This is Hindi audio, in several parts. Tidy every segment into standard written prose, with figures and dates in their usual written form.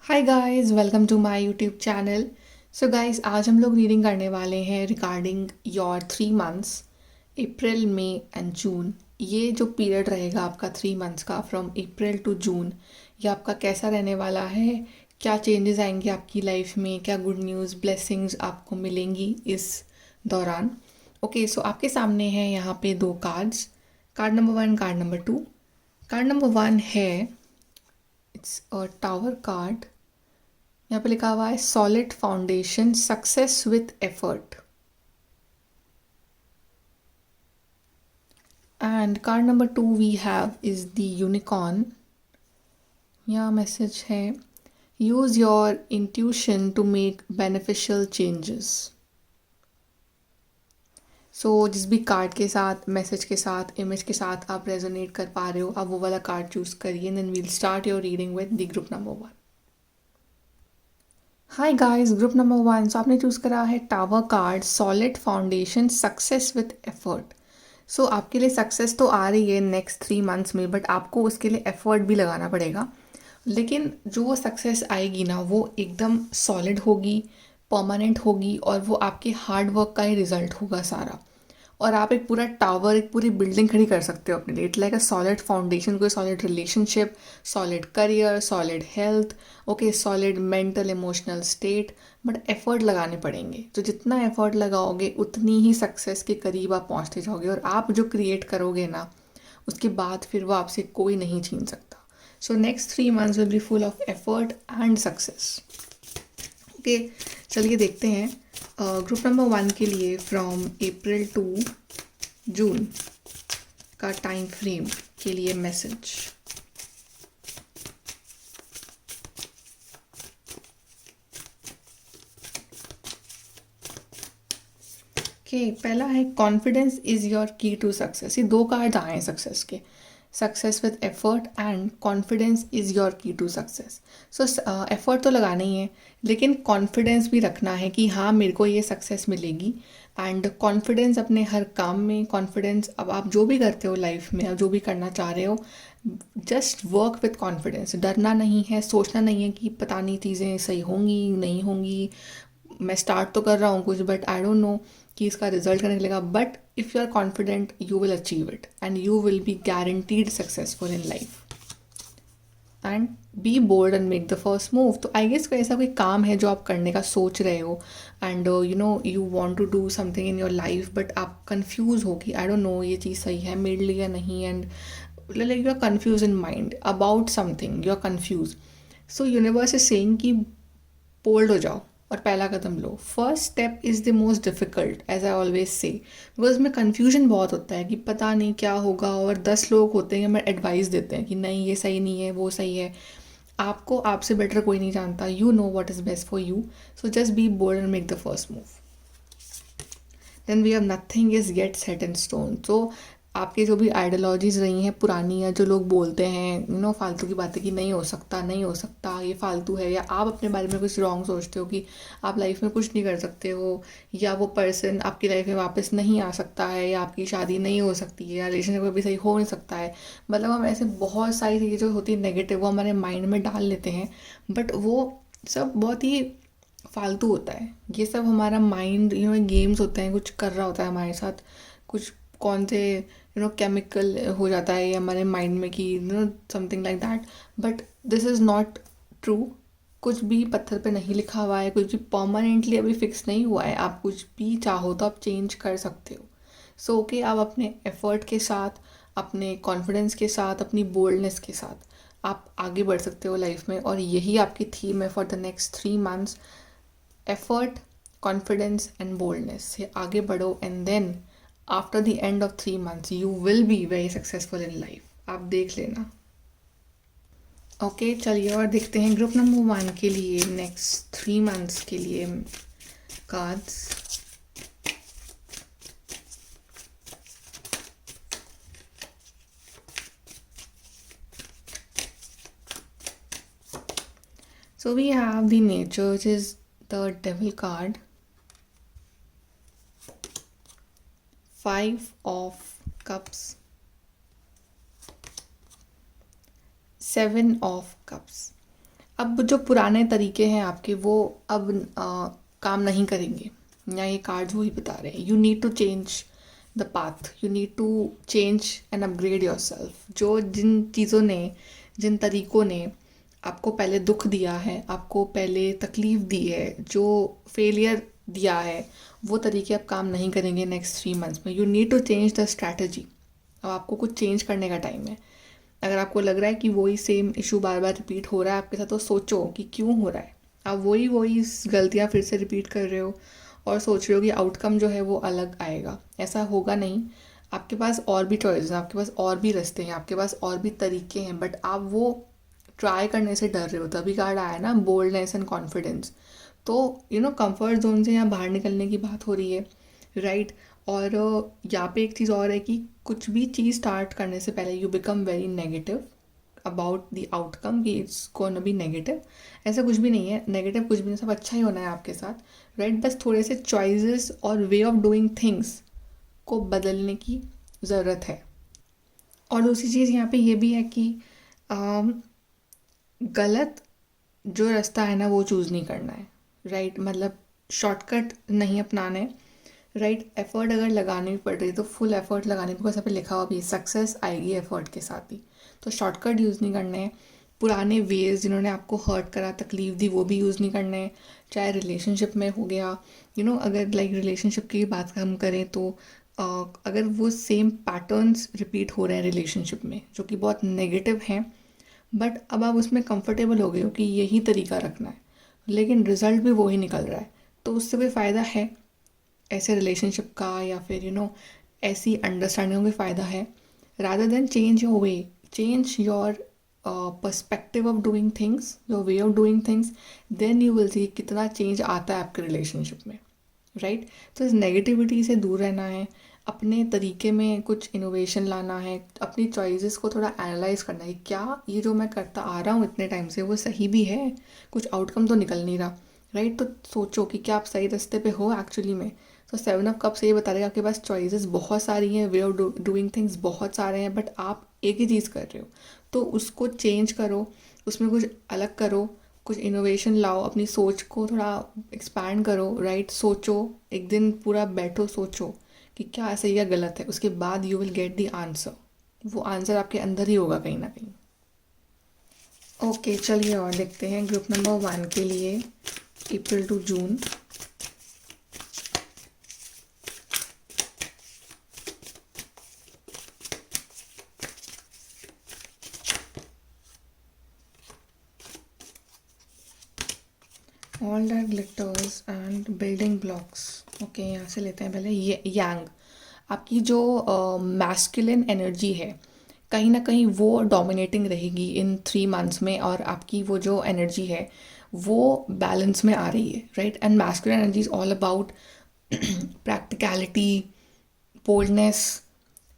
Hi guys, welcome to my YouTube channel. So guys, आज हम लोग रीडिंग करने वाले हैं regarding your 3 months, April, May and June. ये जो पीरियड रहेगा आपका 3 मंथ्स का, फ्रॉम अप्रैल टू जून, ये आपका कैसा रहने वाला है, क्या चेंजेस आएंगे आपकी लाइफ में, क्या गुड न्यूज़ ब्लेसिंग्स आपको मिलेंगी इस दौरान। ओके, सो आपके सामने है यहाँ पे दो cards, card number 1, card number 2। Card number 1 है, इट्स अ टावर कार्ड। यहाँ पे लिखा हुआ है solid foundation, success with effort. And card number 2 we have is the unicorn. यहाँ मैसेज है, use your intuition to make beneficial changes. So जिस भी कार्ड के साथ, मैसेज के साथ, इमेज के साथ आप रेजोनेट कर पा रहे हो, आप वो वाला कार्ड चूज करिए। Then we'll start your reading with the group number 1। Hi guys, group number 1, so आपने चूज़ करा है tower card, solid foundation, success with effort. So आपके लिए सक्सेस तो आ रही है नेक्स्ट 3 मंथ्स में, बट आपको उसके लिए एफर्ट भी लगाना पड़ेगा। लेकिन जो वो सक्सेस आएगी ना, वो एकदम सॉलिड होगी, परमानेंट होगी, और वो आपके हार्ड वर्क का ही रिजल्ट होगा सारा। और आप एक पूरा टावर, एक पूरी बिल्डिंग खड़ी कर सकते हो अपने लिए। It like a solid foundation, कोई solid relationship, solid career, solid health, okay, solid mental emotional state. But effort लगाने पड़ेंगे, तो जितना एफर्ट लगाओगे उतनी ही सक्सेस के करीब आप पहुंचते जाओगे। और आप जो क्रिएट करोगे ना, उसके बाद फिर वो आपसे कोई नहीं छीन सकता। So next 3 months will be full of effort and success. Okay, चलिए देखते हैं ग्रुप नंबर 1 के लिए फ्रॉम अप्रैल टू जून का टाइम फ्रेम के लिए मैसेज। ओके, पहला है कॉन्फिडेंस इज योर की टू सक्सेस। ये दो कार्ड आए हैं सक्सेस के, success with effort and confidence is your की टू सक्सेस। सो एफर्ट तो लगाना ही है, लेकिन कॉन्फिडेंस भी रखना है कि हाँ, मेरे को ये सक्सेस मिलेगी। एंड कॉन्फिडेंस अपने हर काम में, कॉन्फिडेंस अब आप जो भी करते हो लाइफ में, आप जो भी करना चाह रहे हो, जस्ट वर्क विथ कॉन्फिडेंस। डरना नहीं है, सोचना नहीं है कि पता नहीं चीज़ें सही होंगी नहीं होंगी, मैं स्टार्ट तो कर रहा हूँ कुछ, बट आई डोंट नो कि इसका रिजल्ट क्या निकलेगा। But if you are confident, you will achieve it and you will be guaranteed successful in life. And be bold and make the first move. तो आई गेस कोई ऐसा कोई काम है जो आप करने का सोच रहे हो, and you want to do something in your life, but आप कन्फ्यूज हो कि आई डोंट नो ये चीज़ सही है मेरे लिए या नहीं। And like you are confuse in mind about something, you are confuse. So universe is saying कि बोल्ड हो जाओ और पहला कदम लो। First step is the most difficult, as I always say, because इसमें कन्फ्यूजन बहुत होता है कि पता नहीं क्या होगा, और 10 लोग होते हैं, हमें एडवाइस देते हैं कि नहीं ये सही नहीं है, वो सही है। आपको आपसे बेटर कोई नहीं जानता। You know what is best for you. So just be bold and make the first move. Then we have nothing is get set in stone. तो आपकी जो भी आइडियोलॉजीज़ रही हैं पुरानी, या जो लोग बोलते हैं फालतू की बातें कि नहीं हो सकता, नहीं हो सकता, ये फालतू है, या आप अपने बारे में कुछ रॉन्ग सोचते हो कि आप लाइफ में कुछ नहीं कर सकते हो, या वो पर्सन आपकी लाइफ में वापस नहीं आ सकता है, या आपकी शादी नहीं हो सकती है, या रिलेशनशिप भी सही हो नहीं सकता है। मतलब हम ऐसे बहुत सारी चीज़ें जो होती है नेगेटिव, वो हमारे माइंड में डाल लेते हैं। बट वो सब बहुत ही फालतू होता है। ये सब हमारा माइंड गेम्स होते हैं, कुछ कर रहा होता है हमारे साथ, कुछ कौन से केमिकल हो जाता है ये हमारे माइंड में कि something like that. But this is not true. कुछ भी पत्थर पे नहीं लिखा हुआ है, कुछ भी परमानेंटली अभी फिक्स नहीं हुआ है। आप कुछ भी चाहो तो आप चेंज कर सकते हो। सो ओके, आप अपने एफर्ट के साथ, अपने कॉन्फिडेंस के साथ, अपनी बोल्डनेस के साथ आप आगे बढ़ सकते हो लाइफ में। और यही आपकी थीम है for the next 3 months. Effort, confidence and boldness से आगे बढ़ो, and then after the end of 3 months you will be very successful in life. आप देख लेना। ओके, चलिए और देखते हैं ग्रुप नंबर 1 के लिए नेक्स्ट 3 मंथ्स के लिए cards. So we have the nature, which is the devil card, 5 of Cups, 7 of Cups. अब जो पुराने तरीके हैं आपके वो अब काम नहीं करेंगे, या ये कार्ड्स वही बता रहे हैं। You need to change the path, you need to change and upgrade yourself. जो जिन चीज़ों ने, जिन तरीकों ने आपको पहले दुख दिया है, आपको पहले तकलीफ़ दी है, जो फेलियर दिया है, वो तरीके अब काम नहीं करेंगे नेक्स्ट 3 मंथ्स में। You need to change the strategy. अब आपको कुछ चेंज करने का टाइम है। अगर आपको लग रहा है कि वही सेम इशू बार बार रिपीट हो रहा है आपके साथ, तो सोचो कि क्यों हो रहा है। आप वही वही गलतियाँ फिर से रिपीट कर रहे हो और सोच रहे हो कि आउटकम जो है वो अलग आएगा। ऐसा होगा नहीं। आपके पास और भी चॉइस हैं, आपके पास और भी रास्ते हैं, आपके पास और भी तरीके हैं, बट आप वो ट्राई करने से डर रहे हो। तभी कार्ड आया ना, बोल्डनेस एंड कॉन्फिडेंस। तो कंफर्ट जोन से यहाँ बाहर निकलने की बात हो रही है, राइट। और यहाँ पे एक चीज़ और है कि कुछ भी चीज़ स्टार्ट करने से पहले you become very negative about the outcome, कि इट्स गोना बी नेगेटिव। ऐसा कुछ भी नहीं है, नेगेटिव कुछ भी नहीं, सब अच्छा ही होना है आपके साथ, राइट। बस थोड़े से चॉइसेस और वे ऑफ डूइंग थिंग्स को बदलने की ज़रूरत है। और दूसरी चीज़ यहाँ पे ये भी है कि अम, गलत जो रास्ता है ना वो चूज़ नहीं करना है, राइट। मतलब शॉर्टकट नहीं अपनाना है, राइट। एफर्ट अगर लगानी भी पड़ रही है तो फुल एफर्ट लगाने, बिकॉज यहाँ पे लिखा हुआ भी सक्सेस आएगी एफर्ट के साथ ही। तो शॉर्टकट यूज़ नहीं करने हैं। पुराने वेज जिन्होंने आपको हर्ट करा, तकलीफ़ दी, वो भी यूज़ नहीं करने हैं। चाहे रिलेशनशिप में हो गया, अगर लाइक रिलेशनशिप की बात हम करें तो अगर वो सेम पैटर्न्स रिपीट हो रहे हैं रिलेशनशिप में जो कि बहुत नेगेटिव हैं, बट अब आप उसमें कंफर्टेबल हो गए हो कि यही तरीका रखना है, लेकिन रिजल्ट भी वही निकल रहा है, तो उससे कोई फ़ायदा है ऐसे रिलेशनशिप का, या फिर ऐसी अंडरस्टैंडिंग में फ़ायदा है। Rather than change your way, change your perspective of doing things, your way of doing things, then you will see कितना चेंज आता है आपके रिलेशनशिप में, राइट। तो इस नेगेटिविटी से दूर रहना है, अपने तरीके में कुछ इनोवेशन लाना है, अपनी चॉइसेस को थोड़ा एनालाइज करना है, क्या ये जो मैं करता आ रहा हूँ इतने टाइम से वो सही भी है, कुछ आउटकम तो निकल नहीं रहा, राइट। तो सोचो कि क्या आप सही रास्ते पे हो एक्चुअली में। तो 7 ऑफ कप्स ये बता देगा आपके पास चॉइसेस बहुत सारी हैं, वे ऑफ डूइंग थिंग्स बहुत सारे हैं, बट आप एक ही चीज़ कर रहे हो। तो उसको चेंज करो, उसमें कुछ अलग करो, कुछ इनोवेशन लाओ, अपनी सोच को थोड़ा एक्सपैंड करो, राइट। सोचो, एक दिन पूरा बैठो, सोचो कि क्या सही या गलत है, उसके बाद you will get the answer. वो आंसर आपके अंदर ही होगा कहीं ना कहीं। ओके, चलिए और देखते हैं ग्रुप नंबर 1 के लिए April to June. All that glitters and building blocks. Okay, यहाँ से लेते हैं पहले ये यांग। आपकी जो मैस्कुलिन एनर्जी है कहीं ना कहीं वो डोमिनेटिंग रहेगी इन 3 मंथ्स में, और आपकी वो जो एनर्जी है वो बैलेंस में आ रही है, right. And masculine energy is all about practicality, boldness,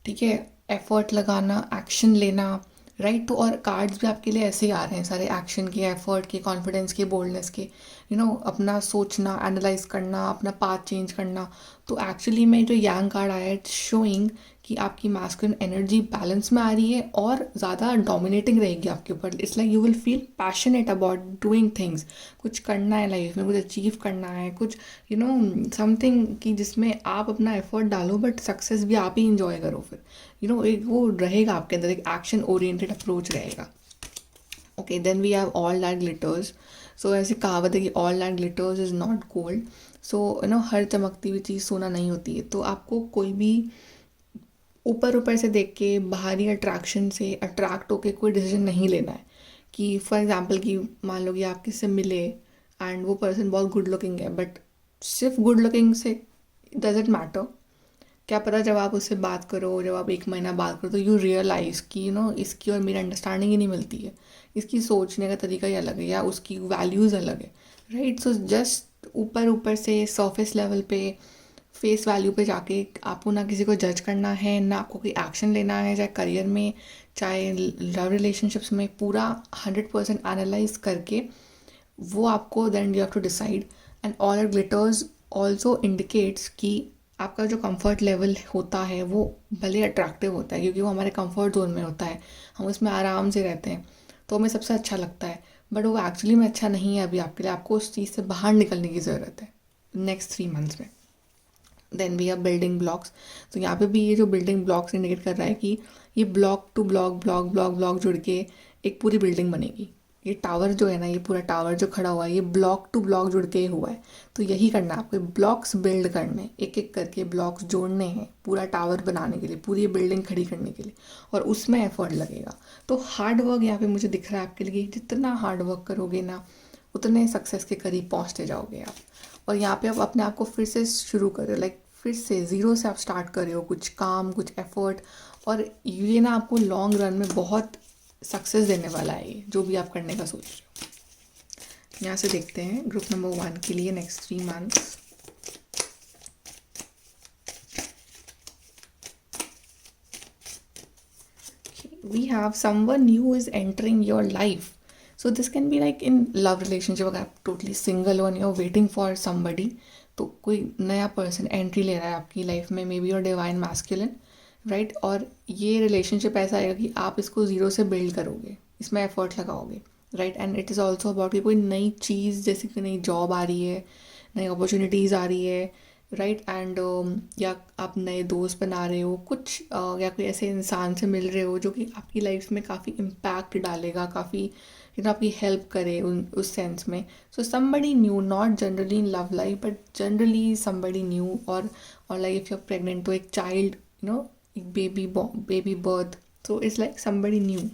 ठीक है, एफर्ट लगाना, एक्शन लेना, राइट। तो और कार्ड्स भी आपके लिए ऐसे ही आ रहे हैं सारे, एक्शन के, एफर्ट के, कॉन्फिडेंस के, बोल्डनेस के, अपना सोचना, एनालाइज करना, अपना पाथ चेंज करना। तो एक्चुअली में जो यांग कार्ड आया है शोइंग कि आपकी मैस्कुलिन एनर्जी बैलेंस में आ रही है और ज़्यादा डोमिनेटिंग रहेगी आपके ऊपर। It's like you will feel passionate about doing things. कुछ करना है लाइफ में, कुछ अचीव करना है, कुछ समथिंग कि जिसमें आप अपना एफर्ट डालो बट सक्सेस भी आप ही इंजॉय करो। फिर एक वो रहेगा आपके अंदर, एक एक्शन ओरिएंटेड अप्रोच रहेगा। Okay, then we have all that glitters. So ऐसी कहावत है कि all that glitters is not gold. So हर चमकती हुई चीज़ सोना नहीं होती है। तो आपको कोई भी ऊपर ऊपर से देख के, बाहरी अट्रैक्शन से अट्रैक्ट होके कोई डिसीजन नहीं लेना है। कि फॉर एग्जांपल कि मान लो कि आप किससे मिले एंड वो पर्सन बहुत गुड लुकिंग है, बट सिर्फ गुड लुकिंग से डजेंट मैटर। क्या पता जब आप उससे बात करो, जब आप 1 महीना बात करो, तो यू रियलाइज़ कि इसकी और मेरी अंडरस्टैंडिंग ही नहीं मिलती है, इसकी सोचने का तरीका ही अलग है, या उसकी वैल्यूज़ अलग है, राइट। सो जस्ट ऊपर ऊपर से सरफेस लेवल पे, फेस वैल्यू पे जाके आपको ना किसी को जज करना है, ना आपको कोई एक्शन लेना है, चाहे करियर में, चाहे लव रिलेशनशिप्स में। पूरा 100% एनालाइज करके वो आपको then you have to decide. And all glitters also indicates कि आपका जो कंफर्ट लेवल होता है वो भले अट्रैक्टिव होता है, क्योंकि वो हमारे कंफर्ट जोन में होता है, हम उसमें आराम से रहते हैं, तो हमें सबसे अच्छा लगता है। बट वो एक्चुअली में अच्छा नहीं है अभी आपके लिए, आपको उस चीज़ से बाहर निकलने की ज़रूरत है नेक्स्ट 3 मंथ्स में। Then we are building blocks. तो यहाँ पे भी ये जो बिल्डिंग ब्लॉक्स इंडिकेट कर रहा है कि ये block to block block block block जुड़ के एक पूरी बिल्डिंग बनेगी। ये टावर जो है ना, ये पूरा टावर जो खड़ा हुआ है, ये ब्लॉक टू ब्लॉक जुड़ के हुआ है। तो यही करना है आपको, ब्लॉक्स बिल्ड करने, एक एक करके ब्लॉक्स जोड़ने हैं पूरा टावर बनाने के लिए, पूरी बिल्डिंग खड़ी करने के लिए, और उसमें एफर्ट लगेगा। तो हार्ड वर्क यहाँ पे मुझे दिख रहा है आपके लिए, जितना हार्ड वर्क करोगे ना उतने सक्सेस के करीब पहुँचते जाओगे आप। और यहाँ पे आप अपने आप को फिर से शुरू कर रहे हो, लाइक फिर से ज़ीरो से आप स्टार्ट कर रहे हो कुछ काम, कुछ एफर्ट, और ये ना आपको लॉन्ग रन में बहुत सक्सेस देने वाला है, ये जो भी आप करने का सोच रहे हो। यहाँ से देखते हैं ग्रुप नंबर 1 के लिए next 3 months. We have someone new is entering your life. So this can be like in love relationship, अगर आप टोटली सिंगल हो, you're waiting for somebody, तो कोई नया पर्सन एंट्री ले रहा है आपकी लाइफ में, may be your divine masculine, right. और ये रिलेशनशिप ऐसा आएगा कि आप इसको ज़ीरो से बिल्ड करोगे, इसमें एफर्ट लगाओगे, right. And it is also about कि कोई नई चीज़, जैसे कि नई जॉब आ रही है, नई अपॉर्चुनिटीज़ आ रही है, राइट। एंड या आप नए दोस्त बना रहे हो कुछ, या कोई ऐसे इंसान से मिल रहे हो जो कि आपकी लाइफ में काफ़ी इम्पैक्ट डालेगा, काफ़ी आपकी हेल्प करे उस सेंस में। So somebody new, not generally in love life but generally somebody new. और like if you are pregnant, तो एक चाइल्ड, एक बेबी बर्थ, तो it's like somebody new.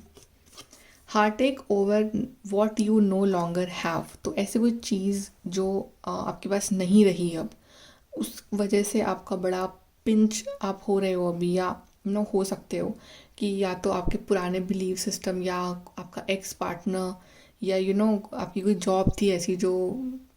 Heart take over what you no longer have, तो ऐसे कोई चीज़ जो आपके पास नहीं रही अब, उस वजह से आपका बड़ा पिंच आप हो रहे हो अभी, या हो सकते हो कि या तो आपके पुराने बिलीव सिस्टम, या आपका एक्स पार्टनर, या आपकी कोई जॉब थी ऐसी जो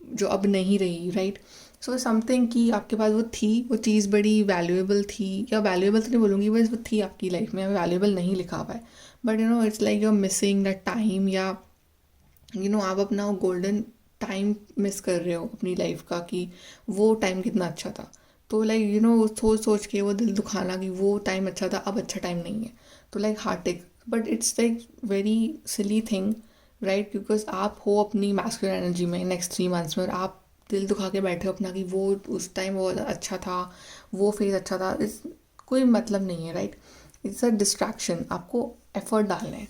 जो अब नहीं रही, राइट। सो समथिंग कि आपके पास वो थी, वो चीज़ बड़ी वैल्यूएबल थी, या वैल्यूएबल तो नहीं बोलूँगी, बस वो थी आपकी लाइफ में, वैल्यूएबल नहीं लिखा हुआ है, but it's like you are missing the time, या आप अपना गोल्डन टाइम मिस कर रहे हो अपनी लाइफ का, कि वो टाइम कितना अच्छा था। तो लाइक सोच सोच के वो दिल दुखाना कि वो टाइम अच्छा था, अब अच्छा टाइम नहीं है, तो like heartache. But it's like very silly thing, right, because आप हो अपनी मैस्कुलिन एनर्जी में नेक्स्ट 3 मंथ्स में, और आप दिल दुखा के बैठे हो अपना कि वो उस टाइम वो अच्छा था, वो फेज अच्छा था। इस कोई मतलब नहीं है, राइट। इट्स अ डिस्ट्रैक्शन, आपको एफर्ट डालना है।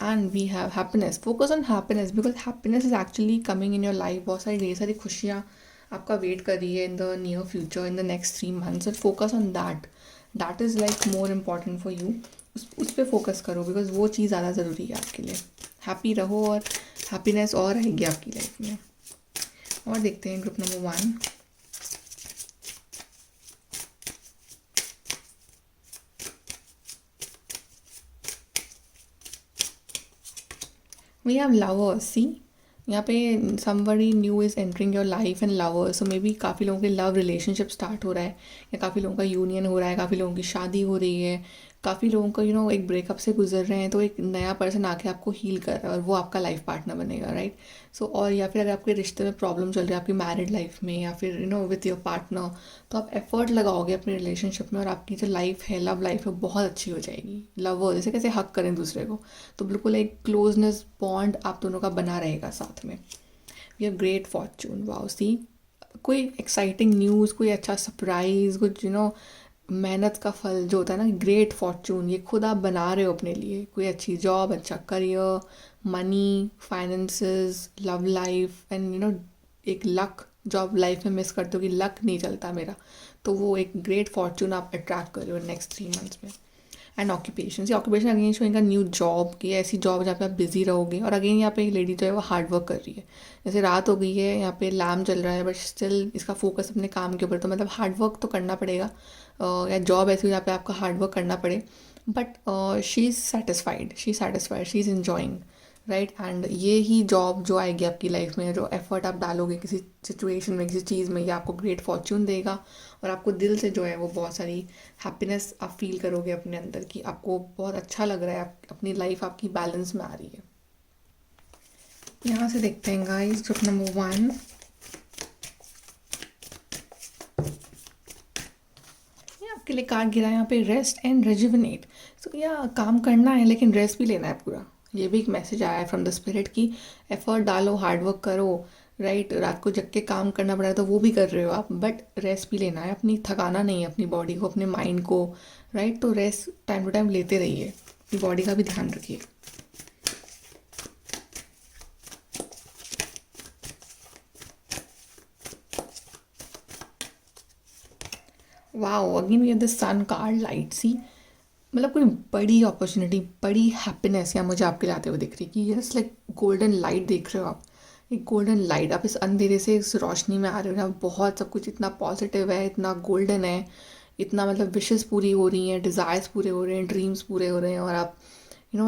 And we have happiness, focus on happiness, because happiness is actually coming in your life. बहुत सारी ढेर सारी खुशियाँ आपका वेट कर रही है in the near future, in the next 3 months, और focus on that, that is like more important for you. उस पर फोकस करो, बिकॉज वो चीज़ ज़्यादा ज़रूरी है आपके लिए। हैप्पी रहो, और हैप्पीनेस और रहेगी आपकी लाइफ में। और देखते हैं group number 1। We have lovers, see यहाँ पे somebody new is entering your life and lovers. So maybe काफ़ी लोगों के लव रिलेशनशिप स्टार्ट हो रहा है, या काफ़ी लोगों का यूनियन हो रहा है, काफ़ी लोगों की शादी हो रही है, काफ़ी लोगों को एक ब्रेकअप से गुजर रहे हैं, तो एक नया पर्सन आके आपको हील कर रहा है, और वो आपका लाइफ पार्टनर बनेगा, राइट। सो और या फिर अगर आपके रिश्ते में प्रॉब्लम चल रही है आपकी मैरिड लाइफ में, या फिर विथ योर पार्टनर, तो आप एफर्ट लगाओगे अपने रिलेशनशिप में, और आपकी जो लाइफ है, लव लाइफ है, बहुत अच्छी हो जाएगी। लवर जैसे कैसे हक करें दूसरे को, तो बिल्कुल एक क्लोजनेस बॉन्ड आप दोनों का बना रहेगा साथ में। We have great fortune, wow, see कोई एक्साइटिंग न्यूज़, कोई अच्छा सरप्राइज, कुछ मेहनत का फल जो होता है ना, ग्रेट फॉर्चून, ये खुद आप बना रहे हो अपने लिए। कोई अच्छी जॉब, अच्छा career, money, finances, love life, and एक लक, जो आप लाइफ में मिस करते हो कि लक नहीं चलता मेरा, तो वो एक ग्रेट फॉर्चून आप अट्रैक्ट कर रहे हो नेक्स्ट 3 मंथ्स में। एंड ऑक्यूपेशन, ये occupation again showing a new job, की ऐसी जॉब जहाँ पे आप बिजी रहोगे। और अगेन यहाँ पे लेडी जो है वो हार्ड वर्क कर रही है, जैसे रात हो गई है, यहाँ पे लैम्प चल रहा है, बट स्टिल इसका फोकस अपने काम के ऊपर, तो मतलब हार्ड वर्क तो करना पड़ेगा। या जॉब ऐसी हो जहाँ पे आपका हार्ड वर्क करना पड़े, but she is satisfied, she is enjoying, right. And ये ही जॉब जो आएगी आपकी लाइफ में, जो एफर्ट आप डालोगे किसी सिचुएशन में, किसी चीज़ में, ये आपको ग्रेट फॉर्चून देगा, और आपको दिल से जो है वो बहुत सारी हैप्पीनेस आप फील करोगे अपने अंदर, कि आपको बहुत अच्छा लग रहा है, अपनी लाइफ आपकी बैलेंस में आ रही है। यहाँ से देखते हैं गाइस ग्रुप नंबर 1। आपके लिए कार्ड गिरा है यहाँ पे, रेस्ट एंड रेजुविनेट। सो या काम करना है लेकिन रेस्ट भी लेना है पूरा, ये भी एक मैसेज आया है फ्रॉम द स्पिरिट की एफर्ट डालो, हार्डवर्क करो, राइट। रात को जग के काम करना पड़ा तो वो भी कर रहे हो आप, बट रेस्ट भी लेना है, अपनी थकाना नहीं है अपनी बॉडी को, अपने माइंड को, राइट। तो रेस्ट टाइम टू टाइम लेते रहिए, अपनी बॉडी का भी ध्यान रखिए। Wow, again we have the sun card, light see. मतलब कोई बड़ी अपॉर्चुनिटी, बड़ी हैप्पीनेस या मुझे आपके लिए आते हुए दिख रही है कि यस लाइक गोल्डन लाइट देख रहे हो आप, एक गोल्डन लाइट। आप इस अंधेरे से इस रोशनी में आ रहे हो ना, बहुत सब कुछ इतना पॉजिटिव है, इतना गोल्डन है, इतना मतलब विशेस पूरी हो रही हैं, डिज़ायर्स पूरे हो रहे हैं, ड्रीम्स पूरे हो रहे हैं। और आप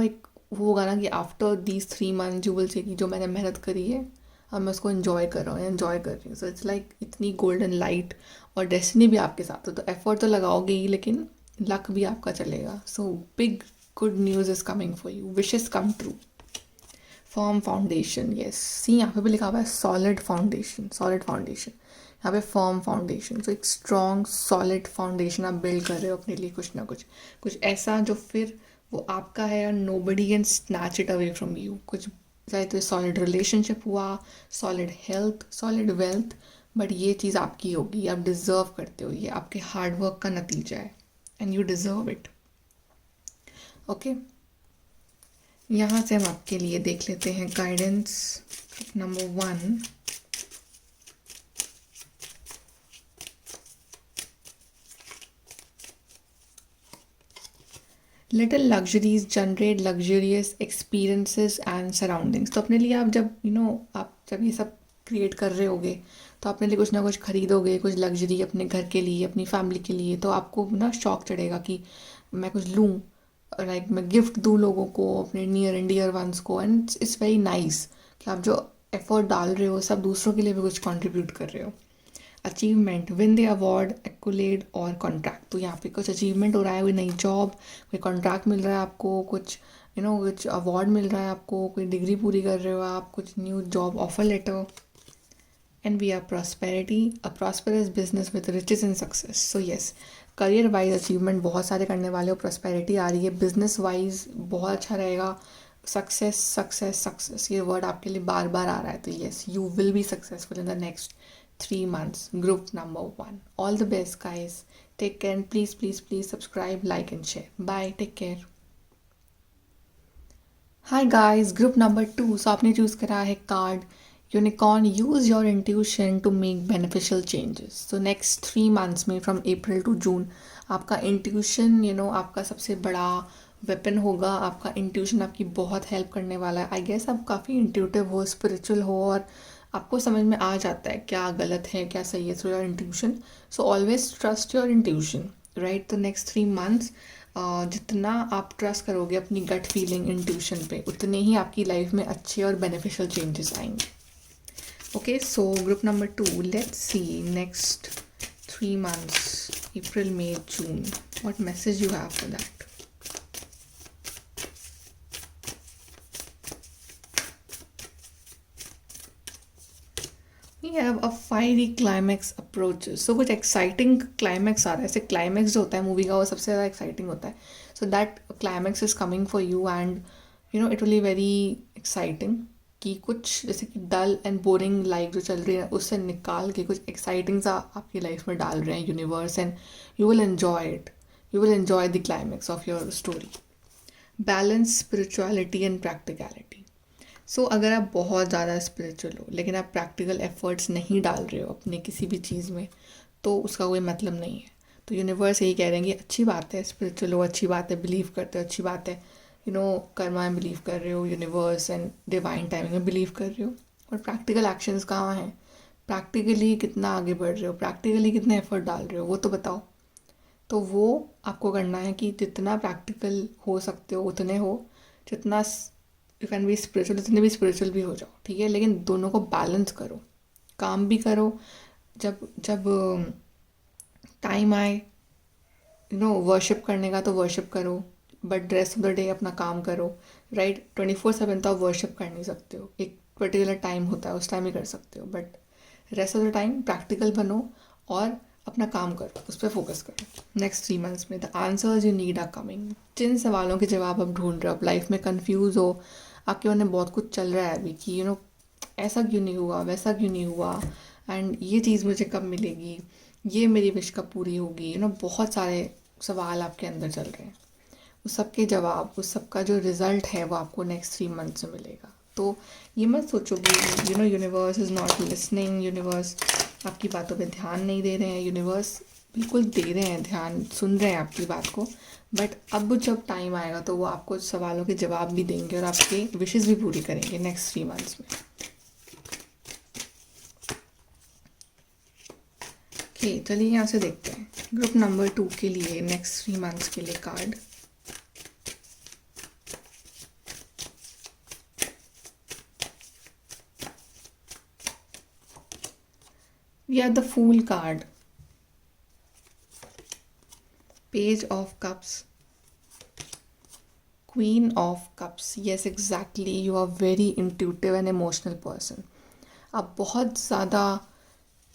एक वो होगा ना कि after these 3 months you will say कि जो मैंने मेहनत करी है अब मैं उसको इन्जॉय कर रहा हूँ, इन्जॉय कर रही हूँ। सो इट्स लाइक इतनी गोल्डन लाइट, और डेस्टिनी भी आपके साथ है, तो एफर्ट तो लगाओगे ही लेकिन लक भी आपका चलेगा। So big good news is coming for you, wishes come true. Firm foundation, yes, see यहाँ पे भी लिखा हुआ है सॉलिड फाउंडेशन, सॉलिड फाउंडेशन, यहाँ पे फर्म फाउंडेशन। तो एक स्ट्रॉन्ग सॉलिड फाउंडेशन आप बिल्ड कर रहे हो अपने लिए, कुछ ना कुछ, कुछ ऐसा जो फिर वो आपका है और nobody can snatch it away from you. कुछ चाहे तो सॉलिड रिलेशनशिप हुआ, solid health, solid wealth, but ये चीज़ आपकी होगी, आप डिज़र्व करते हो, ये आपके हार्डवर्क का नतीजा है and you deserve it. Okay, यहाँ से हम आपके लिए देख लेते हैं guidance number 1। Little luxuries generate luxurious experiences and surroundings. तो अपने लिए आप जब आप जब ये सब क्रिएट कर रहे होगे तो अपने लिए कुछ ना कुछ खरीदोगे, कुछ लग्जरी अपने घर के लिए, अपनी फैमिली के लिए, तो आपको ना शौक चढ़ेगा कि मैं कुछ लूँ, लाइक मैं गिफ्ट दूँ लोगों को, अपने नियर एंड डियर वंस को। एंड इट्स वेरी नाइस कि आप जो एफर्ट डाल रहे हो सब दूसरों के लिए भी कुछ कंट्रीब्यूट कर रहे हो। अचीवमेंट, विन द अवार्ड, एक्कोलेड और कॉन्ट्रैक्ट। तो यहाँ पे कुछ अचीवमेंट हो रहा है, कोई नई जॉब, कोई कॉन्ट्रैक्ट मिल रहा है आपको, कुछ कुछ अवार्ड मिल रहा है आपको, कोई डिग्री पूरी कर रहे हो आप, कुछ new job offer letter. And we are prosperity, a prosperous business with riches and success. So yes, career wise achievement बहुत सारे करने वाले हो, प्रॉस्पेरिटी आ रही है, बिजनेस वाइज बहुत अच्छा रहेगा, सक्सेस सक्सेस सक्सेस ये वर्ड आपके लिए बार बार आ रहा है। तो yes, you will be successful in the next 3 months. Group number 1. All the best, guys. Take care and please subscribe, like and share. Bye. Take care. Hi guys, group number 2. So आपने चूज़ करा है card unicorn, use your intuition to make beneficial changes. तो नेक्स्ट 3 months में फ्रॉम अप्रैल टू जून आपका इंट्यूशन आपका सबसे बड़ा वेपन होगा। आपका इंट्यूशन आपकी बहुत हेल्प करने वाला है। आई गेस आप काफ़ी इंट्यूटिव हो, स्पिरिचुअल हो, और आपको समझ में आ जाता है क्या गलत है क्या सही है। So your intuition, so always trust your intuition, right. तो नेक्स्ट 3 months जितना आप ट्रस्ट करोगे अपनी गट फीलिंग इंट्यूशन पे, उतने ही आपकी लाइफ में अच्छे और बेनिफिशियल चेंजेस आएंगे। Okay, so group number 2, let's see next 3 months, April May June, what message you have for that. We have a fiery climax approaches. So कुछ एक्साइटिंग क्लाइमैक्स आ रहा है। ऐसे क्लाइमैक्स जो होता है मूवी का वो सबसे ज़्यादा एक्साइटिंग होता है। So that climax is coming for you and it will be very exciting कि कुछ जैसे कि डल एंड बोरिंग लाइफ जो चल रही है उससे निकाल के कुछ एक्साइटिंग सा आपकी लाइफ में डाल रहे हैं universe, and you will enjoy it, you will enjoy the climax of your story. Balance spirituality and practicality. So अगर आप बहुत ज़्यादा स्पिरिचुअल हो लेकिन आप प्रैक्टिकल एफर्ट्स नहीं डाल रहे हो अपने किसी भी चीज़ में, तो उसका कोई मतलब नहीं है। तो यूनिवर्स यही कह रहे हैं कि अच्छी बात है स्पिरिचुअल हो, अच्छी बात है बिलीव करते हो, अच्छी बात है कर्मा में बिलीव कर रहे हो, यूनिवर्स एंड डिवाइन टाइमिंग में बिलीव कर रहे हो, और प्रैक्टिकल एक्शंस कहाँ हैं, प्रैक्टिकली कितना आगे बढ़ रहे हो, प्रैक्टिकली कितने एफर्ट डाल रहे हो, वो तो बताओ। तो वो आपको करना है कि जितना प्रैक्टिकल हो सकते हो उतने हो, जितना यू कैन बी स्पिरिचुअल उतने भी स्पिरिचुअल भी हो जाओ, ठीक है। लेकिन दोनों को बैलेंस करो, काम भी करो, जब जब टाइम आए वर्शिप करने का तो वर्शिप करो, but rest of the day अपना काम करो, राइट। 24/7 तो आप वर्शिप कर नहीं सकते हो, एक पर्टिकुलर टाइम होता है उस टाइम ही कर सकते हो, but rest of the time practical बनो और अपना काम करो, उस पर फोकस करो। नेक्स्ट 3 मंथ्स में the answers you need are coming. जिन सवालों के जवाब आप ढूंढ रहे हो, आप लाइफ में कंफ्यूज हो, आपके मन में बहुत कुछ चल रहा है अभी कि ऐसा क्यों नहीं हुआ, वैसा क्यों नहीं हुआ, एंड ये चीज़ मुझे कब मिलेगी, ये मेरी विश कब पूरी होगी, बहुत सारे सवाल आपके अंदर चल रहे हैं। उस सब के जवाब, उस सब का जो रिज़ल्ट है वो आपको नेक्स्ट 3 मंथ्स में मिलेगा। तो ये मत सोचो कि universe is not listening, universe आपकी बातों पे ध्यान नहीं दे रहे हैं। यूनिवर्स बिल्कुल दे रहे हैं ध्यान, सुन रहे हैं आपकी बात को, बट अब जब टाइम आएगा तो वो आपको सवालों के जवाब भी देंगे और आपके विशेज़ भी पूरी करेंगे नेक्स्ट 3 मंथ्स में। ओके, चलिए यहाँ से देखते हैं ग्रुप नंबर 2 के लिए नेक्स्ट 3 मंथ्स के लिए card. We have the Fool card, Page of Cups, Queen of Cups. Yes, exactly. You are very intuitive and emotional person. आप बहुत ज़्यादा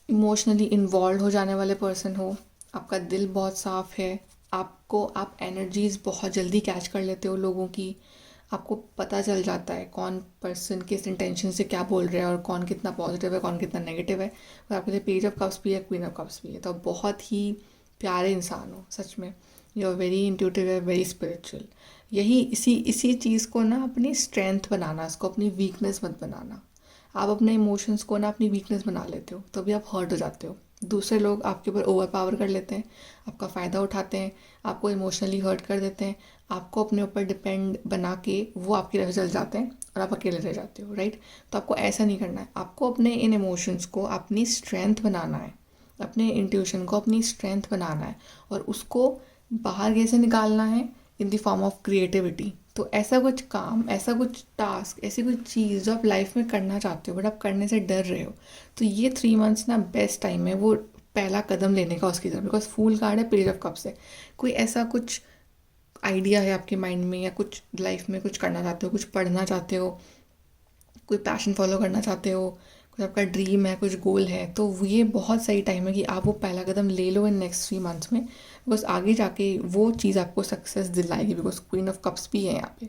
इमोशनली इन्वॉल्व हो जाने वाले पर्सन हो। आपका दिल बहुत साफ है। आप एनर्जीज बहुत जल्दी कैच कर लेते हो लोगों की। आपको पता चल जाता है कौन पर्सन किस इंटेंशन से क्या बोल रहा है और कौन कितना पॉजिटिव है, कौन कितना नेगेटिव है। और आपके लिए पेज ऑफ कप्स भी है, क्वीन ऑफ कप्स भी है। तो आप बहुत ही प्यारे इंसान हो सच में। You are very intuitive, very spiritual. यही इसी चीज़ को ना अपनी स्ट्रेंथ बनाना, इसको अपनी वीकनेस मत बनाना। आप अपने इमोशंस को ना अपनी वीकनेस बना लेते हो, तभी आप हर्ट हो जाते हो। दूसरे लोग आपके ऊपर ओवर पावर कर लेते हैं, आपका फ़ायदा उठाते हैं, आपको इमोशनली हर्ट कर देते हैं, आपको अपने ऊपर डिपेंड बना के वो आपकी तरफ चल जाते हैं और आप अकेले रह जाते हो, राइट। तो आपको ऐसा नहीं करना है। आपको अपने इन इमोशंस को अपनी स्ट्रेंथ बनाना है, अपने इंट्यूशन को अपनी स्ट्रेंथ बनाना है और उसको बाहर कैसे निकालना है, in the form of creativity. तो ऐसा कुछ काम, ऐसा कुछ टास्क, ऐसी कुछ चीज़ जो आप लाइफ में करना चाहते हो बट आप करने से डर रहे हो, तो ये 3 मंथ्स ना बेस्ट टाइम है वो पहला कदम लेने का उसकी तरफ। बिकॉज फूल कार्ड है, पेज ऑफ कप्स है। कोई ऐसा कुछ आइडिया है आपके माइंड में, या कुछ लाइफ में कुछ करना चाहते हो, कुछ पढ़ना चाहते हो, कोई पैशन फॉलो करना चाहते हो, कुछ आपका ड्रीम है, कुछ गोल है, तो ये बहुत सही टाइम है कि आप वो पहला कदम ले लो इन नेक्स्ट 3 मंथ्स में। बिकॉज आगे जाके वो चीज़ आपको सक्सेस दिलाएगी। बिकॉज क्वीन ऑफ कप्स भी है यहाँ पे।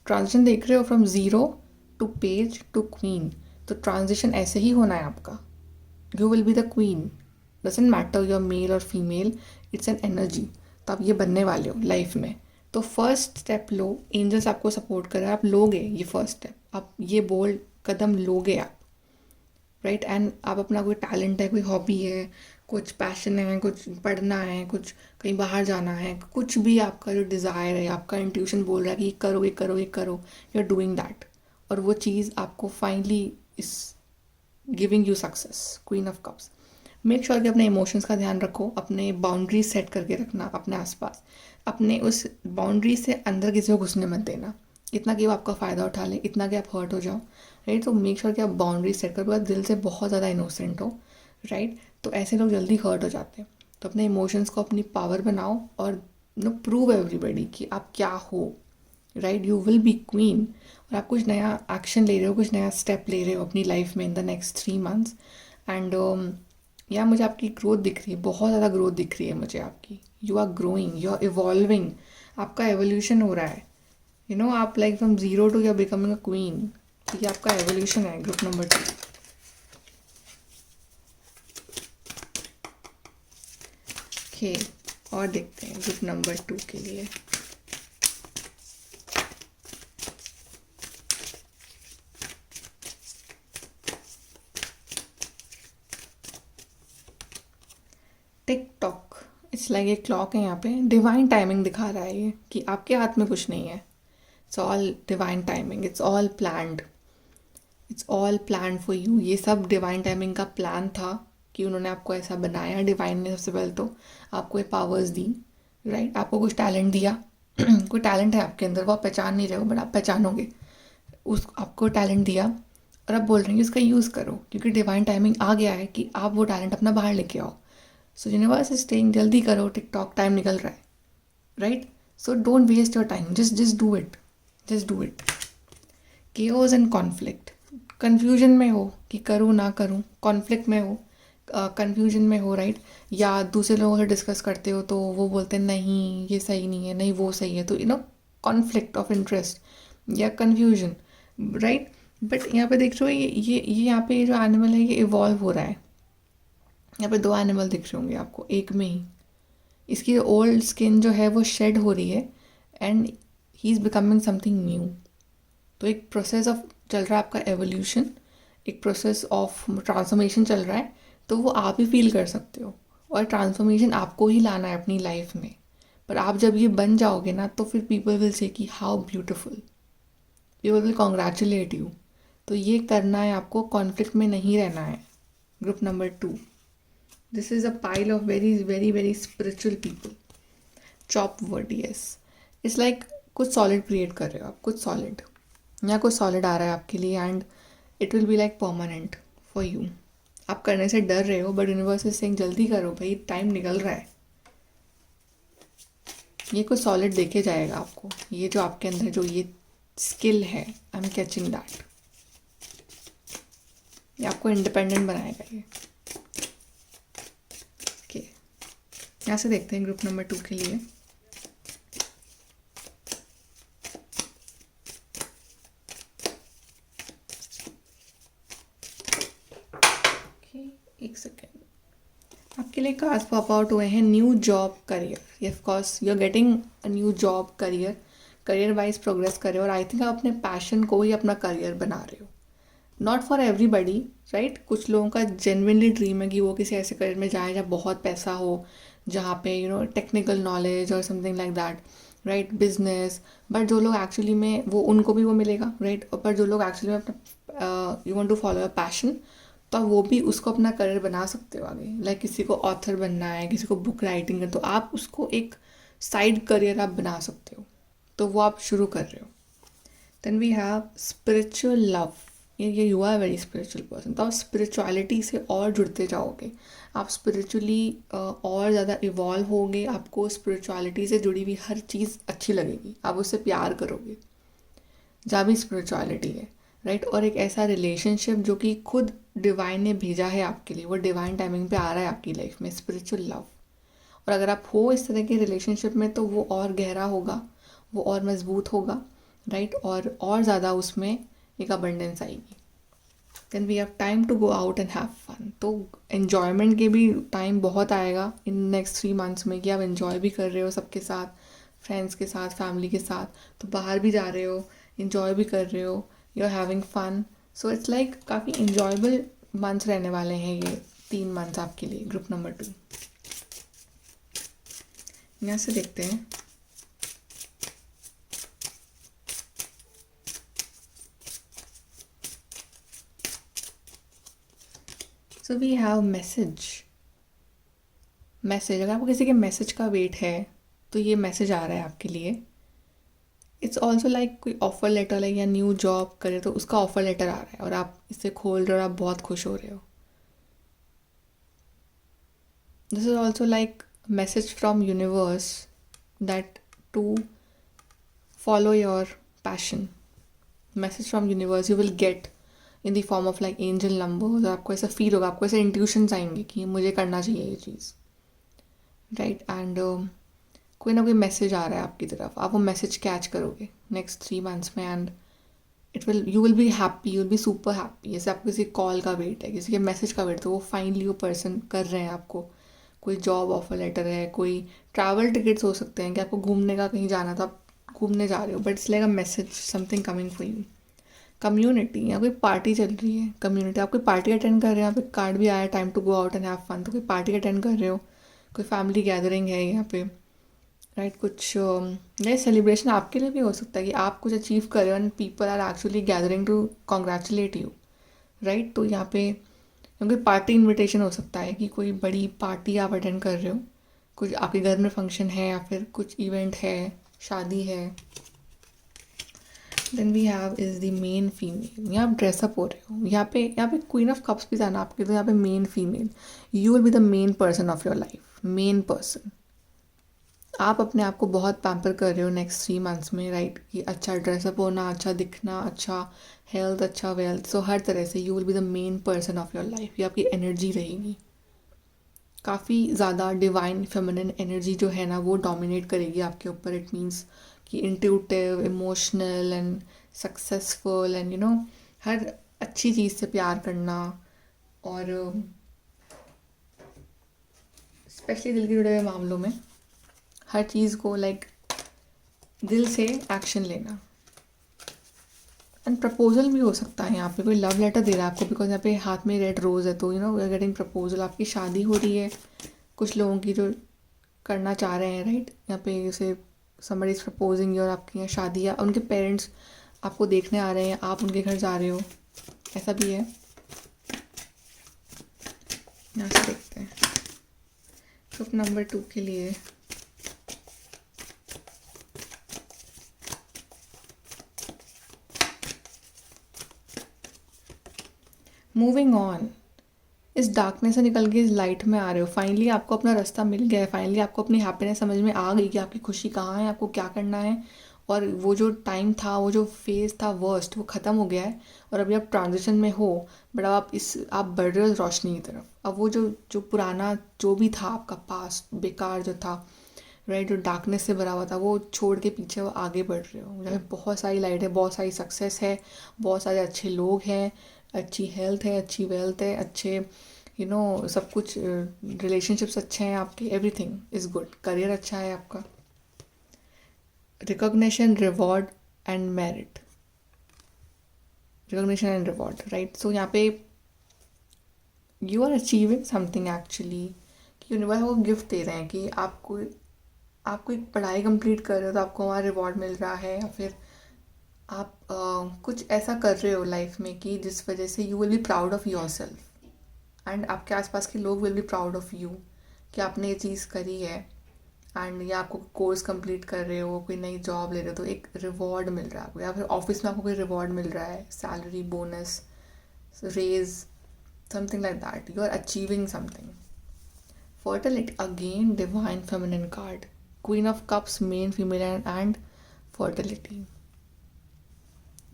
ट्रांजिशन देख रहे हो from 0 to page to queen. तो ट्रांजिशन ऐसे ही होना है आपका। You will be the queen, doesn't matter your male और फीमेल, इट्स एन एनर्जी। तो आप ये बनने वाले हो लाइफ में। तो फर्स्ट स्टेप लो, एंजल्स आपको सपोर्ट कर रहे हैं, आप लोगे ये फर्स्ट स्टेप, आप ये बोल्ड कदम लोगे आप, राइट। एंड आप अपना कोई टैलेंट है, कोई हॉबी है, कुछ पैशन है, कुछ पढ़ना है, कुछ कहीं बाहर जाना है, कुछ भी आपका जो डिज़ायर है, आपका इंट्यूशन बोल रहा है कि ये करो, ये करो, ये करो, यू आर डूइंग दैट। और वो चीज़ आपको फाइनली इस giving you success. Queen of cups. Make sure कि अपने इमोशंस का ध्यान रखो, अपने बाउंड्रीज सेट करके रखना अपने आसपास। अपने उस बाउंड्री से अंदर किसी को घुसने मत देना, इतना कि वो आपका फ़ायदा उठा ले, इतना कि आप हर्ट हो जाओ, राइट। तो मेक श्योर कि आप बाउंड्री सेट करो। आप दिल से बहुत ज़्यादा इनोसेंट हो, राइट। तो ऐसे लोग जल्दी हर्ट हो जाते हैं। तो अपने इमोशंस को अपनी पावर बनाओ और प्रूव एवरीबडी कि आप क्या हो, right. You will B queen. और आप कुछ नया एक्शन ले रहे हो, कुछ नया स्टेप ले रहे हो अपनी लाइफ में इन द नेक्स्ट 3 मंथ्स। एंड या मुझे आपकी ग्रोथ दिख रही है, बहुत ज़्यादा ग्रोथ दिख रही है मुझे आपकी। You are growing, you are evolving, आपका एवोल्यूशन हो रहा है। आप like from 0 to you are becoming a queen. तो ये आपका एवोल्यूशन है ग्रुप नंबर 2। ओके, और देखते हैं ग्रुप नंबर 2 के लिए। टिक-टॉक, इट्स लाइक एक क्लॉक है यहाँ पे। डिवाइन टाइमिंग दिखा रहा है ये कि आपके हाथ में कुछ नहीं है। It's all divine timing, it's all planned, it's all plan for you. ये सब डिवाइन टाइमिंग का प्लान था कि उन्होंने आपको ऐसा बनाया। डिवाइन ने सबसे पहले तो आपको ये पावर्स दी, राइट। आपको कुछ टैलेंट दिया कोई टैलेंट है आपके अंदर, वो आप पहचान नहीं रहे हो बट आप पहचानोगे। आपको टैलेंट दिया और आप बोल रहे हैं कि उसका यूज़ करो, क्योंकि डिवाइन टाइमिंग आ गया है कि आप वो टैलेंट अपना बाहर लेके आओ। सो यूनिवर्स इज स्टेइंग, जल्दी करो, टिकटॉक टाइम निकल रहा है, right. So don't waste your time, just do it, just do it. Chaos and conflict, confusion में हो कि करूँ ना करूँ, कॉन्फ्लिक्ट में हो कन्फ्यूजन में हो, राइट, या दूसरे लोगों से डिस्कस करते हो तो वो बोलते हैं नहीं ये सही नहीं है, नहीं वो सही है, तो कॉन्फ्लिक्ट ऑफ इंटरेस्ट या कन्फ्यूजन, राइट। बट यहाँ पे देख रहे हो ये यहाँ पे जो एनिमल है ये इवॉल्व हो रहा है। यहाँ पे दो एनिमल दिख रहे होंगे आपको एक में ही। इसकी ओल्ड स्किन जो है वो शेड हो रही है and he is becoming something new. तो एक प्रोसेस ऑफ चल रहा है आपका एवोल्यूशन, एक प्रोसेस ऑफ ट्रांसफॉर्मेशन चल रहा है, तो वो आप ही फील कर सकते हो। और ट्रांसफॉर्मेशन आपको ही लाना है अपनी लाइफ में। पर आप जब ये बन जाओगे ना तो फिर पीपल विल से कि how beautiful, people will congratulate you. तो ये करना है आपको, कॉन्फ्लिक्ट में नहीं रहना है। Group number 2, this is a pile of very very very spiritual people. Chop word, yes, it's like कुछ सॉलिड क्रिएट कर रहे हो आप, कुछ सॉलिड, या कुछ सॉलिड आ रहा है आपके लिए and it will be like permanent for you. आप करने से डर रहे हो बट यूनिवर्स इज सेइंग जल्दी करो भाई, टाइम निकल रहा है। ये कुछ सॉलिड देके जाएगा आपको। ये जो आपके अंदर जो ये स्किल है, आई एम कैचिंग दैट, ये आपको इंडिपेंडेंट बनाएगा ये। ओके, यहाँ से देखते हैं ग्रुप नंबर 2 के लिए। एक सेकेंड, आपके लिए कार्ड्स पॉप आउट हुए हैं new job career. Of course you are getting a new job career, career wise progress कर रहे हो और आई थिंक आप अपने पैशन को ही अपना करियर बना रहे हो। Not for everybody, right. कुछ लोगों का जेन्युइनली ड्रीम है कि वो किसी ऐसे करियर में जाए जहाँ बहुत पैसा हो, जहाँ पे टेक्निकल नॉलेज और something like that, right, business. But जो लोग एक्चुअली में वो उनको भी वो मिलेगा, राइट। पर जो लोग एक्चुअली में अपना you want to follow a passion, तो आप वो भी उसको अपना करियर बना सकते हो आगे। लाइक किसी को ऑथर बनना है, किसी को बुक राइटिंग है, तो आप उसको एक साइड करियर आप बना सकते हो, तो वो आप शुरू कर रहे हो। Then we have spiritual love. ये you are very spiritual person, तो आप स्पिरिचुअलिटी से और जुड़ते जाओगे, आप स्पिरिचुअली और ज़्यादा इवॉल्व होगे, आपको स्पिरिचुअलिटी से जुड़ी हुई हर चीज़ अच्छी लगेगी, आप उससे प्यार करोगे जहाँ भी स्पिरिचुअलिटी है, राइट। और एक ऐसा रिलेशनशिप जो कि खुद डिवाइन ने भेजा है आपके लिए, वो डिवाइन टाइमिंग पे आ रहा है आपकी लाइफ में, स्पिरिचुअल लव। और अगर आप हो इस तरह के रिलेशनशिप में तो वो और गहरा होगा, वो और मजबूत होगा, राइट। और ज़्यादा उसमें एक अबंडेंस आएगी। Then we have time to go out and have fun. तो एन्जॉयमेंट के भी टाइम बहुत आएगा इन नेक्स्ट 3 मंथ्स में, कि आप एन्जॉय भी कर रहे हो सबके साथ, फ्रेंड्स के साथ, फैमिली के साथ, तो बाहर भी जा रहे हो, इन्जॉय भी कर रहे हो, you are having fun. So it's like काफ़ी इन्जॉयबल मंथ्स रहने वाले हैं ये 3 मंथ्स आपके लिए। ग्रुप नंबर 2, यहाँ से देखते हैं। So we have message. अगर आपको किसी के मैसेज का वेट है तो ये मैसेज आ रहा है आपके लिए। इट्स ऑल्सो लाइक कोई ऑफर लेटर है या न्यू जॉब करे तो उसका ऑफर लेटर आ रहा है और आप इसे खोल रहे हो और आप बहुत खुश हो रहे हो। This is also like message from universe that to follow your passion. Message from universe you will get in the form of like angel number. आपको ऐसा फील होगा, आपको ऐसे इंट्यूशंस आएंगे कि मुझे करना चाहिए ये चीज़, राइट। एंड कोई ना कोई मैसेज आ रहा है आपकी तरफ, आप वो मैसेज कैच करोगे नेक्स्ट 3 मंथ्स में and you will be happy, you will be super happy. जैसे आपको किसी कॉल का वेट है, किसी के मैसेज का वेट, तो वो फाइनली वो पर्सन कर रहे हैं आपको। कोई जॉब ऑफर लेटर है, कोई ट्रैवल टिकट्स हो सकते हैं कि आपको घूमने का कहीं जाना था, आप घूमने जा रहे हो, but it's like a message, something coming for you. Community, या कोई पार्टी चल रही है, कम्युनिटी, आप कोई पार्टी अटेंड कर रहे हैं, यहाँ पे कार्ड भी आया time to go out and have fun, तो कोई पार्टी अटेंड कर रहे हो, कोई फैमिली गैदरिंग है यहाँ पे, राइट। कुछ नए सेलिब्रेशन आपके लिए भी हो सकता है कि आप कुछ अचीव कर रहे हो and people are actually gathering to congratulate you, right. तो यहाँ पे क्योंकि पार्टी इनविटेशन हो सकता है कि कोई बड़ी पार्टी आप अटेंड कर रहे हो, कुछ आपके घर में फंक्शन है या फिर कुछ इवेंट है, शादी है। Then we have is the men female. यहाँ आप ड्रेसअप हो रहे हो, यहाँ पे क्वीन ऑफ कप्स भी जाना आपके, तो यहाँ पे main female, you will be the main person of your life, main person. आप अपने आप को बहुत पैम्पर कर रहे हो नेक्स्ट 3 मंथ्स में, राइट। कि अच्छा ड्रेसअप होना, अच्छा दिखना, अच्छा हेल्थ, अच्छा वेल्थ, सो हर तरह से you will be the main person of your life. ये आपकी एनर्जी रहेगी, काफ़ी ज़्यादा डिवाइन फेमिनिन एनर्जी जो है ना वो डोमिनेट करेगी आपके ऊपर. इट मीन्स कि intuitive, emotional and successful and हर अच्छी चीज़ से प्यार करना, और स्पेशली दिल के जुड़े हुए मामलों में हर चीज़ को लाइक दिल से एक्शन लेना. एंड प्रपोजल भी हो सकता है, यहाँ पे कोई लव लेटर दे रहा है आपको, बिकॉज यहाँ पे हाथ में रेड रोज़ है, तो वी आर गेटिंग प्रपोजल. आपकी शादी हो रही है कुछ लोगों की जो करना चाह रहे हैं, राइट. यहाँ पे जैसे समबडी इज प्रपोजिंग और आपके यहाँ शादी, या उनके पेरेंट्स आपको देखने आ रहे हैं, आप उनके घर जा रहे हो, ऐसा भी है. यहाँ से देखते हैं ग्रुप नंबर 2 के लिए. मूविंग ऑन, इस डार्कनेस से निकल के इस लाइट में आ रहे हो. फाइनली आपको अपना रास्ता मिल गया है. फाइनली आपको अपनी हैप्पीनेस समझ में आ गई कि आपकी खुशी कहाँ है, आपको क्या करना है. और वो जो टाइम था, वो जो फेज़ था वर्स्ट, वो ख़त्म हो गया है. और अभी आप ट्रांजिशन में हो, बट अब आप बढ़ रहे हो रोशनी की तरफ. अब वो जो पुराना जो भी था आपका पास्ट बेकार जो था, राइट, जो डार्कनेस से भरा हुआ था, वो छोड़ के पीछे वो आगे बढ़ रहे हो. मुझे बहुत सारी लाइट है, बहुत सारी सक्सेस है, बहुत सारे अच्छे लोग हैं, अच्छी हेल्थ है, अच्छी वेल्थ है, अच्छे सब कुछ, रिलेशनशिप्स अच्छे हैं आपके, एवरीथिंग इज़ गुड. करियर अच्छा है आपका. Recognition, reward and merit. Recognition and reward, right. So यहाँ पे you are achieving something actually, कि यूनिवर्स को गिफ्ट दे रहे हैं कि आपको एक पढ़ाई कंप्लीट कर रहे हो तो आपको वहाँ रिवॉर्ड मिल रहा है, या फिर आप कुछ ऐसा कर रहे हो लाइफ में कि जिस वजह से you will be proud of your self, and आपके आसपास के लोग will be proud of you कि आपने ये चीज़ करी है. एंड या आपको कोर्स कंप्लीट कर रहे हो, कोई नई जॉब ले रहे हो, तो एक रिवॉर्ड मिल रहा है आपको, या फिर ऑफिस में आपको कोई रिवॉर्ड मिल रहा है, salary, bonus, raise, something like that. You are achieving something. Fertility, again divine feminine card, queen of cups, men, female and fertility.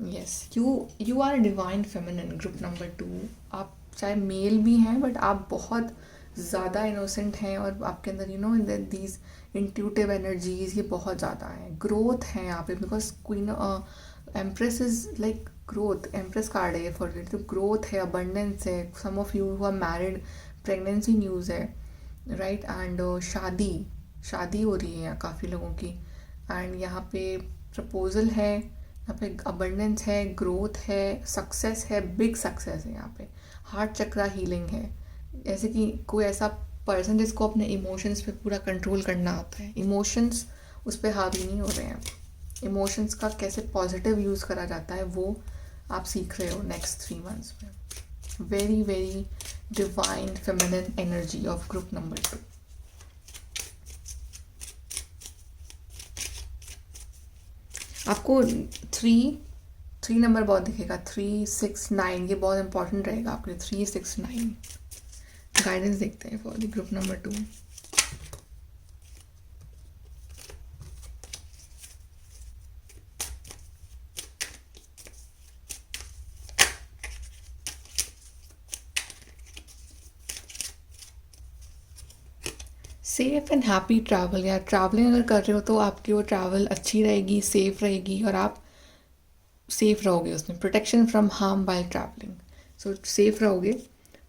Yes, you are divine feminine. Group number 2, आप चाहे मेल भी हैं, बट आप बहुत ज़्यादा इनोसेंट हैं, और आपके अंदर दीज इंट्यूटिव एनर्जीज ये बहुत ज़्यादा हैं. ग्रोथ है यहाँ पे, because queen empress is like growth. Empress card है फॉर इट, तो ग्रोथ है, अबंडेंस है. Some of you are married, pregnancy news है, राइट. एंड शादी हो रही है यहाँ काफ़ी लोगों की. एंड यहाँ पे प्रपोजल है, यहाँ पे अबंडेंस है, ग्रोथ है, सक्सेस है, बिग सक्सेस है. यहाँ पे हार्ट चक्रा हीलिंग है. ऐसे कि कोई ऐसा पर्सन जिसको अपने इमोशंस पे पूरा कंट्रोल करना आता है. इमोशंस उस पर हावी नहीं हो रहे हैं. इमोशंस का कैसे पॉजिटिव यूज़ करा जाता है वो आप सीख रहे हो नेक्स्ट 3 months में. Very very divine feminine energy of group number 2. आपको 3 नंबर बहुत दिखेगा. 3, 6, 9 ये बहुत इंपॉर्टेंट रहेगा आपके लिए. 3, 6, 9 गाइडेंस देखते हैं for the group number 2. Safe and happy travel. या ट्रैवलिंग अगर कर रहे हो तो आपकी वो ट्रैवल अच्छी रहेगी, सेफ रहेगी, और आप सेफ रहोगे उसमें. Protection from harm by travelling, so safe रहोगे.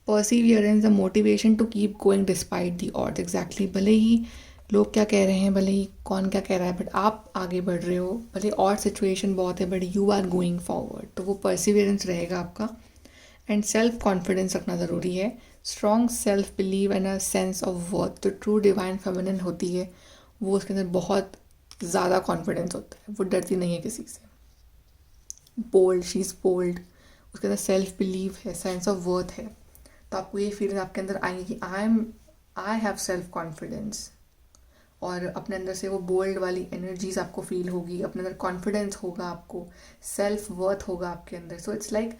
Perseverance, the motivation to keep going despite the odds. Exactly, भले ही लोग क्या कह रहे हैं, भले ही कौन क्या कह रहा है, बट आप आगे बढ़ रहे हो. भले और सिचुएशन बहुत है, but you are going forward. तो वो परसिवियरेंस रहेगा आपका. एंड सेल्फ कॉन्फिडेंस रखना ज़रूरी है. Strong self believe and a sense of worth. जो ट्रू डिवाइन फेमिनिन होती है वो उसके अंदर बहुत ज़्यादा कॉन्फिडेंस होता है. वो डरती नहीं है किसी से. Bold, she is bold. उसके अंदर सेल्फ बिलीव है, सेंस ऑफ वर्थ है. तो आपको ये फीलिंग आपके अंदर आएगी कि आई हैव सेल्फ कॉन्फिडेंस. और अपने अंदर से वो बोल्ड वाली एनर्जीज आपको फील होगी. अपने अंदर कॉन्फिडेंस होगा, आपको सेल्फ वर्थ होगा आपके अंदर. सो इट्स लाइक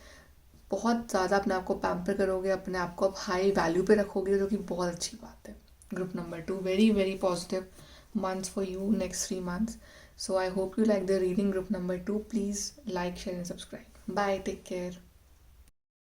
बहुत ज़्यादा अपने आप को पैम्पर करोगे, अपने आप को आप हाई वैल्यू पे रखोगे, जो कि बहुत अच्छी बात है. Group number 2, very very positive months for you next 3 months. So I hope you like the reading. Group number 2, please like, share and subscribe. Bye, take care.